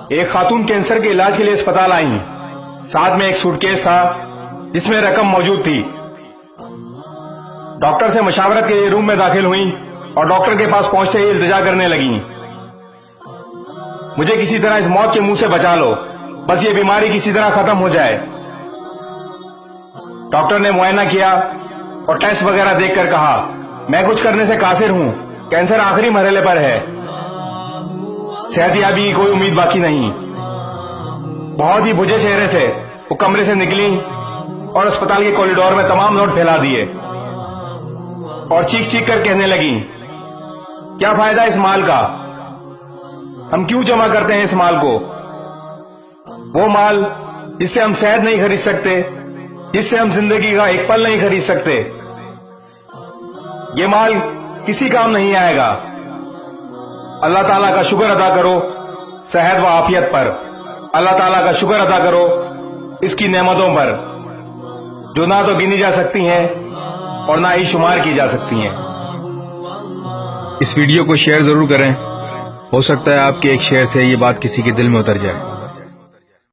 ایک خاتون کینسر کے علاج کے لیے اسپتال آئیں، ساتھ میں ایک سوٹ کیس تھا جس میں رقم موجود تھی۔ ڈاکٹر سے مشاورت کے لیے روم میں داخل ہوئیں اور ڈاکٹر کے پاس پہنچتے ہی التجا کرنے لگیں، مجھے کسی طرح اس موت کے منہ سے بچا لو، بس یہ بیماری کسی طرح ختم ہو جائے۔ ڈاکٹر نے معائنہ کیا اور ٹیسٹ وغیرہ دیکھ کر کہا، میں کچھ کرنے سے قاصر ہوں، کینسر آخری مرحلے پر ہے، صحت یابی کی کوئی امید باقی نہیں۔ بہت ہی بجھے چہرے سے وہ کمرے سے نکلیں اور اسپتال کے کوریڈور میں تمام نوٹ پھیلا دیے اور چیخ چیخ کر کہنے لگیں، کیا فائدہ اس مال کا، ہم کیوں جمع کرتے ہیں اس مال کو؟ وہ مال جس سے ہم صحت نہیں خرید سکتے، جس سے ہم زندگی کا ایک پل نہیں خرید سکتے، یہ مال کسی کام نہیں آئے گا۔ اللہ تعالیٰ کا شکر ادا کرو صحت و عافیت پر، اللہ تعالیٰ کا شکر ادا کرو اس کی نعمتوں پر جو نہ تو گنی جا سکتی ہیں اور نہ ہی شمار کی جا سکتی ہیں۔ اس ویڈیو کو شیئر ضرور کریں، ہو سکتا ہے آپ کے ایک شیئر سے یہ بات کسی کے دل میں اتر جائے۔